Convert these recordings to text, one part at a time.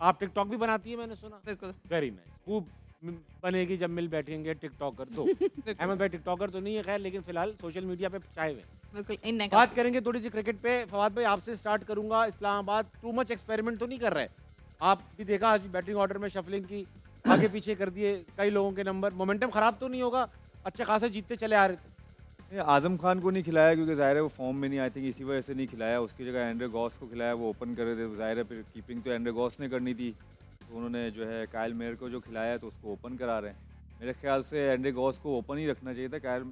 आप टिकटॉक भी बनाती है मैंने सुना। बिल्कुल। Very nice. खूब बनेगी जब मिल बैठेंगे टिकटॉकर तो। अहमद भाई टिकटॉकर तो नहीं है खैर, लेकिन फिलहाल सोशल मीडिया पे छाए हुए हैं। बिल्कुल इन बात करेंगे थोड़ी सी क्रिकेट पे। फवाद भाई आपसे स्टार्ट करूंगा। इस्लामाबाद टू मच एक्सपेरिमेंट तो नहीं कर रहे? आप भी देखा आज बैटिंग ऑर्डर में शफलिंग की, आगे पीछे कर दिए कई लोगों के नंबर। मोमेंटम खराब तो नहीं होगा? अच्छे खासे जीतते चले आ रहे थे। आजम खान को नहीं खिलाया क्योंकि ज़ाहिर है वो फॉर्म में नहीं, आई थिंक इसी वजह से नहीं खिलाया। उसकी जगह एंड्रे गॉस को खिलाया, वो ओपन कर रहे थे। ज़ाहिर है फिर कीपिंग तो एंड्रे गॉस ने करनी थी, तो उन्होंने जो है कायल मेयर को जो खिलाया तो उसको ओपन करा रहे हैं। मेरे ख्याल से एंड्रे गॉस को ओपन ही रखना चाहिए था। कायल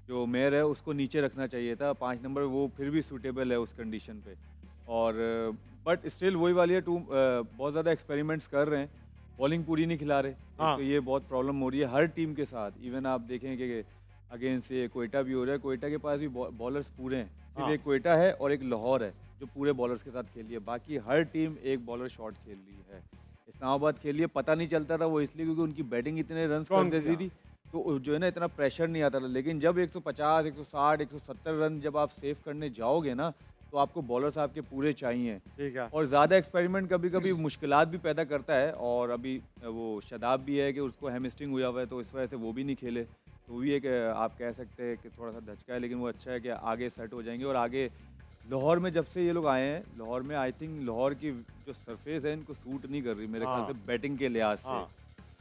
जो मेयर है उसको नीचे रखना चाहिए था 5 नंबर, वो फिर भी सूटेबल है उस कंडीशन पे। और बट स्टिल वही वाली है, बहुत ज़्यादा एक्सपेरिमेंट्स कर रहे हैं, बॉलिंग पूरी नहीं खिला रहे। हाँ। तो ये बहुत प्रॉब्लम हो रही है हर टीम के साथ। इवन आप देखें कि अगेंस्ट ये कोयटा भी हो रहा है, कोयटा के पास भी बॉलर्स पूरे हैं। सिर्फ हाँ। एक कोयटा है और एक लाहौर है जो पूरे बॉलर्स के साथ खेली है, बाकी हर टीम एक बॉलर शॉट खेल रही है। इस्लामाबाद खेली है, पता नहीं चलता था वो इसलिए क्योंकि उनकी बैटिंग इतने रन कर देती थी, तो जो है ना इतना प्रेशर नहीं आता था। लेकिन जब 150, 160, 170 रन जब आप सेव करने जाओगे ना, तो आपको बॉलर्स आपके पूरे चाहिए। ठीक है। और ज़्यादा एक्सपेरिमेंट कभी कभी मुश्किलात भी पैदा करता है। और अभी वो शदाब भी है कि उसको हैमस्ट्रिंग हुआ हुआ है, तो इस वजह से वो भी नहीं खेले। तो वो भी एक आप कह सकते हैं कि थोड़ा सा धचका है, लेकिन वो अच्छा है कि आगे सेट हो जाएंगे। और आगे लाहौर में जब से ये लोग आए हैं, लाहौर में आई थिंक लाहौर की जो सरफेस है इनको सूट नहीं कर रही मेरे ख्याल से बैटिंग के लिहाज से।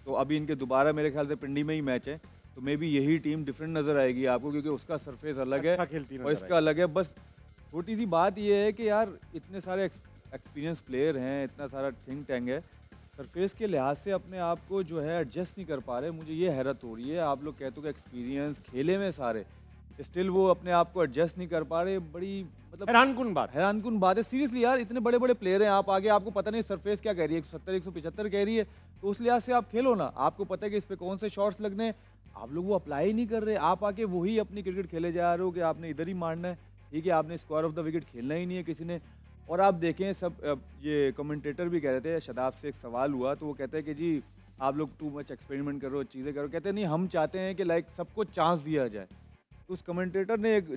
तो अभी इनके दोबारा मेरे ख्याल से पिंडी में ही मैच है, तो मे बी यही टीम डिफरेंट नज़र आएगी आपको, क्योंकि उसका सरफेस अलग अच्छा है खेलती और नजर इसका अलग है। बस छोटी सी बात ये है कि यार इतने सारे एक्सपीरियंस प्लेयर हैं, इतना सारा थिंक टैंक है, सरफेस के लिहाज से अपने आप को जो है एडजस्ट नहीं कर पा रहे। मुझे ये हैरत हो रही है। आप लोग कहते हो कि एक्सपीरियंस खेले में सारे, स्टिल वो अपने आप को एडजस्ट नहीं कर पा रहे। बड़ी मतलब हैरानकुन बात है सीरियसली यार। इतने बड़े बड़े प्लेयर हैं, आप आगे आपको पता नहीं सरफेस क्या कह रही है, 170 175 कह रही है, तो उस लिहाज से आप खेलो ना। आपको पता है कि इस पे कौन से शॉट्स लगने हैं, आप लोग वो अप्लाई नहीं कर रहे। आप आके वही अपनी क्रिकेट खेले जा रहे हो कि आपने इधर ही मारना है, ठीक है, आपने स्क्वायर ऑफ द विकेट खेलना ही नहीं है किसी ने। और आप देखें सब ये कमेंटेटर भी कह रहे थे, शदाब से एक सवाल हुआ तो वो कहते हैं कि जी आप लोग टू मच एक्सपेरिमेंट करो, चीज़ें करो। कहते हैं नहीं, हम चाहते हैं कि लाइक सबको चांस दिया जाए। तो उस कमेंटेटर ने एक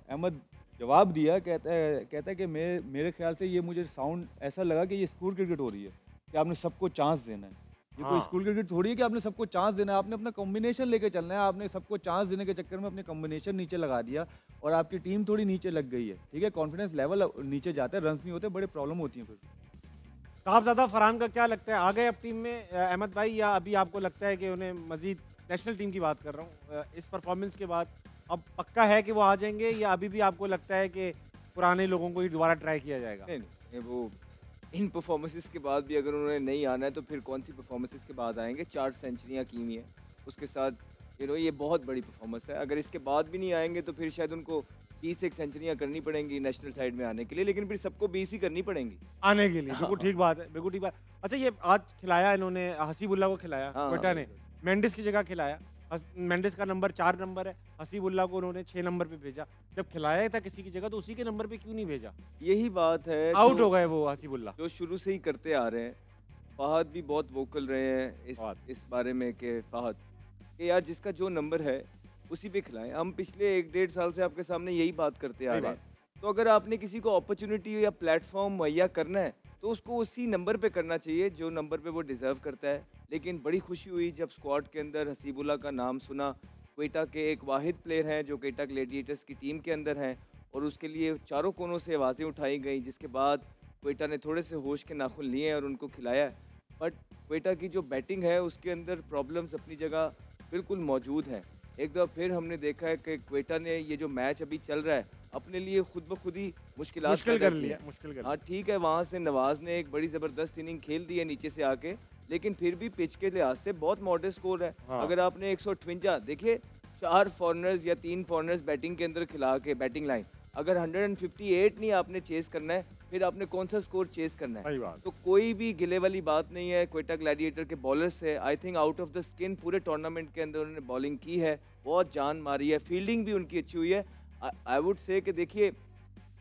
अहमद जवाब दिया, कहता है कि मेरे ख्याल से ये मुझे साउंड ऐसा लगा कि ये स्कूल क्रिकेट हो रही है, कि आपने सबको चांस देना है। ये कोई स्कूल क्रिकेट थोड़ी है कि आपने सबको चांस देना है, आपने अपना कॉम्बिनेशन लेके चलना है। आपने सबको चांस देने के चक्कर में अपने कॉम्बिनेशन नीचे लगा दिया और आपकी टीम थोड़ी नीचे लग गई है, ठीक है, कॉन्फिडेंस लेवल नीचे जाता है, रन्स नहीं होते, बड़े प्रॉब्लम होती है फिर। साहबजादा फरहान का क्या लगता है, आ गए अब टीम में अहमद भाई, या अभी आपको लगता है कि उन्हें मजीद, नेशनल टीम की बात कर रहा हूँ, इस परफॉर्मेंस के बाद अब पक्का है कि वो आ जाएंगे, या अभी भी आपको लगता है कि पुराने लोगों को ही दोबारा ट्राई किया जाएगा? नहीं, वो इन परफॉर्मेंसेस के बाद भी अगर उन्होंने नहीं आना है तो फिर कौन सी परफॉर्मेंसेस के बाद आएंगे? 4 सेंचुरियाँ की हुई हैं उसके साथ, ये बहुत बड़ी परफॉर्मेंस है। अगर इसके बाद भी नहीं आएंगे तो फिर शायद उनको 21 सेंचुरियाँ करनी पड़ेंगी नेशनल साइड में आने के लिए, लेकिन फिर सबको 20 ही करनी पड़ेंगी आने के लिए। बिल्कुल ठीक बात है, बिल्कुल ठीक बात। अच्छा, ये आज खिलाया इन्होंने, हसीबुल्ला को खिलाया कोयटा ने, मेंडिस की जगह खिलाया। मेंडिस का नंबर 4 नंबर है, हसीबुल्ला को उन्होंने 6 नंबर पे भेजा। जब खिलाया था किसी की जगह तो उसी के नंबर पे क्यों नहीं भेजा? यही बात है, आउट हो गए वो हसीबुल्ला, जो शुरू से ही करते आ रहे हैं। फहद भी बहुत वोकल रहे हैं इस बारे में कि फहद कि यार जिसका जो नंबर है उसी पे खिलाएं। हम पिछले 1-1.5 साल से आपके सामने यही बात करते आ रहे हैं। तो अगर आपने किसी को अपॉर्चुनिटी या प्लेटफॉर्म मुहैया करना है तो उसको उसी नंबर पे करना चाहिए जो नंबर पे वो डिज़र्व करता है। लेकिन बड़ी खुशी हुई जब स्क्वाड के अंदर हसीबुल्ला का नाम सुना। कोयटा के एक वाहिद प्लेयर हैं जो कोयटा ग्लैडिएटर्स की टीम के अंदर हैं और उसके लिए चारों कोनों से आवाज़ें उठाई गई, जिसके बाद कोयटा ने थोड़े से होश के नाखुन लिए और उनको खिलाया। बट कोयटा की जो बैटिंग है उसके अंदर प्रॉब्लम्स अपनी जगह बिल्कुल मौजूद हैं। एक दफ़ा फिर हमने देखा है कि कोयटा ने ये जो मैच अभी चल रहा है अपने लिए खुद ब खुद ही मुश्किल कर लिया। हाँ ठीक है, वहाँ से नवाज़ ने एक बड़ी ज़बरदस्त इनिंग खेल दी है नीचे से आके, लेकिन फिर भी पिच के लिहाज से बहुत मॉडरेट स्कोर है। अगर आपने 158 देखिए, 4 फॉरनर्स या 3 फॉरनर्स बैटिंग के अंदर खिला के बैटिंग लाइन, अगर 158 नहीं आपने चेस करना है फिर आपने कौन सा स्कोर चेस करना है? तो कोई भी गिले वाली बात नहीं है। कोयटा ग्लैडिएटर के बॉलर से I think out of the skin पूरे टूर्नामेंट के अंदर उन्होंने बॉलिंग की है, बहुत जान मारी है, फील्डिंग भी उनकी अच्छी हुई है। आई वुड से कि देखिए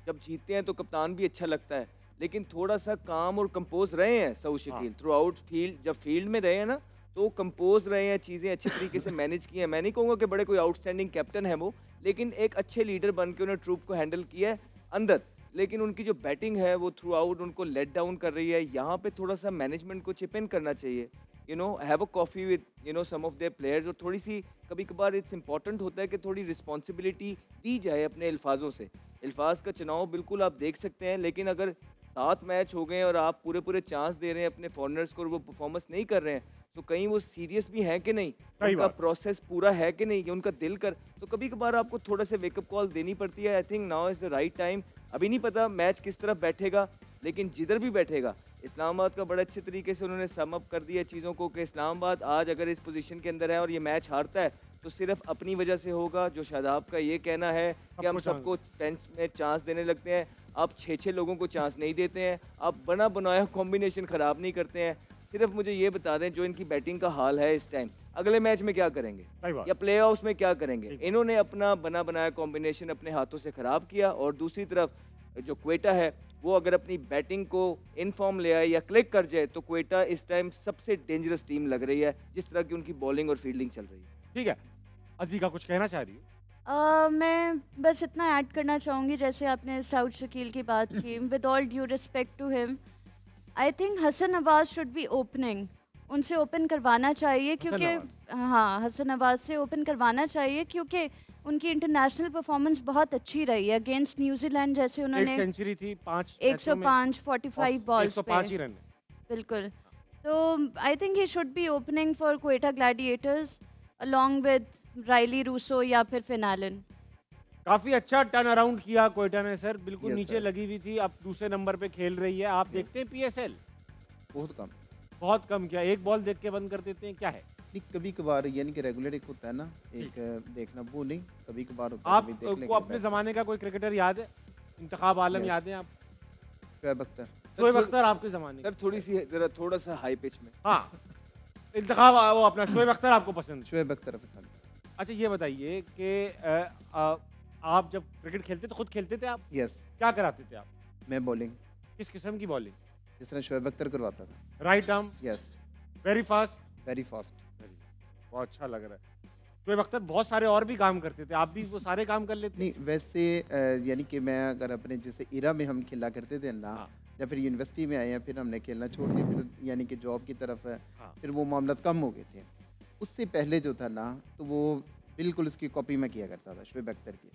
जब जीतते हैं तो कप्तान भी अच्छा लगता है, लेकिन थोड़ा सा काम और कंपोज रहे हैं Saud Shakeel through out field. जब फील्ड में रहे हैं ना तो कंपोज रहे हैं, चीज़ें अच्छी तरीके से मैनेज की हैं। मैं नहीं कहूँगा कि बड़े कोई आउटस्टैंडिंग कैप्टन है वो, लेकिन एक अच्छे लीडर बन के उन्होंने ट्रूप को हैंडल किया है अंदर। लेकिन उनकी जो बैटिंग है वो थ्रू आउट उनको लेट डाउन कर रही है। यहाँ पे थोड़ा सा मैनेजमेंट को चिप इन करना चाहिए, have a coffee with some of their players, और थोड़ी सी कभी कभार इट्स इंपॉर्टेंट होता है कि थोड़ी रिस्पॉन्सिबिलिटी दी जाए अपने अल्फाजों से। अल्फाज का चुनाव बिल्कुल आप देख सकते हैं, लेकिन अगर 7 मैच हो गए और आप पूरे पूरे चांस दे रहे हैं अपने फॉरनर्स को और वो परफॉर्मेंस नहीं कर रहे हैं, तो कहीं वो सीरियस भी हैं कि नहीं, उनका प्रोसेस पूरा है कि नहीं, उनका दिल कर, तो कभी कभार आपको थोड़ा सा वेकअप कॉल देनी पड़ती है। I think now is the right time. अभी नहीं पता मैच किस तरफ बैठेगा, लेकिन जिधर भी बैठेगा, इस्लामाबाद का बड़े अच्छे तरीके से उन्होंने सम अप कर दिया चीज़ों को कि इस्लामाबाद आज अगर इस पोजीशन के अंदर है और ये मैच हारता है तो सिर्फ अपनी वजह से होगा। जो शादाब का ये कहना है कि हम सबको टेंस में चांस देने लगते हैं, आप 6-6 लोगों को चांस नहीं देते हैं, आप बना बनाया कॉम्बिनेशन ख़राब नहीं करते हैं। सिर्फ मुझे ये बता दें जो इनकी बैटिंग का हाल है इस टाइम, अगले मैच में क्या करेंगे या प्ले ऑफ्स में क्या करेंगे? इन्होंने अपना बना बनाया कॉम्बिनेशन अपने हाथों से ख़राब किया, और दूसरी तरफ जो क्वेटा है वो अगर अपनी बैटिंग को इन फॉर्म ले आए या क्लिक कर जाए तो क्वेटा इस टाइम सबसे डेंजरस टीम लग रही है, जिस तरह की उनकी बॉलिंग और फील्डिंग चल रही है। ठीक है, अज़ीका कुछ कहना चाह रही हो? मैं बस इतना ऐड करना चाहूँगी, जैसे आपने साउथ शकील की बात की, with all due respect to him, I think Hasan Nawaz should be opening, उनसे ओपन करवाना चाहिए, क्योंकि हाँ हसन नवाज से ओपन करवाना चाहिए क्योंकि उनकी इंटरनेशनल परफॉर्मेंस बहुत अच्छी रही है अगेंस्ट न्यूजीलैंड, जैसे उन्होंने 1 सेंचुरी थी, 105 45 बॉल्स पे, 105 ही रन। बिल्कुल। तो I think he should be opening for Quetta Gladiators along with Rilee Rossouw या फिर फिनालन। काफी अच्छा टर्न अराउंड किया क्वेटा ने सर, बिल्कुल Yes, नीचे sir. लगी हुई थी, अब दूसरे नंबर पे खेल रही है। आप देखते हैं पीएसएल? बहुत कम। बहुत कम। क्या एक बॉल देख के बंद कर देते हैं, क्या है? नहीं, कभी कभार यानी कि रेगुलर एक होता है ना, एक देखना, वो नहीं, कभी कभार होता है, आप कभी देख लेंगे को अपने बैठ। जमाने का कोई क्रिकेटर याद है? इंतखाब आलम Yes. याद है आप? शोएब अख्तर। शोएब अख्तर आपके जमाने सर थोड़ी सी जरा थोड़ा सा हाई पिच में। हाँ, इंतखाब वो अपना शोएब अख्तर आपको पसंद है? शोएब अख्तर पसंद। अच्छा ये बताइए कि आप जब क्रिकेट खेलते तो खुद खेलते थे आप? यस। क्या कराते थे आप? मैं बॉलिंग किस किस्म की बॉलिंग? जिस तरह शोएब अख्तर करवाता था। Right arm, yes, very fast. Very fast. बहुत अच्छा लग रहा है। शोएब अख्तर बहुत सारे और भी काम करते थे, आप भी वो सारे काम कर लेते? नहीं, वैसे यानी कि मैं अगर अपने जैसे इरा में हम खेला करते थे ना, हाँ। या फिर यूनिवर्सिटी में आए हैं, फिर हमने खेलना छोड़ दिया, फिर यानी कि जॉब की तरफ है, हाँ। फिर वो मामला कम हो गए थे। उससे पहले जो था ना, तो वो बिल्कुल उसकी कॉपी में किया करता था शोएब अख्तर की।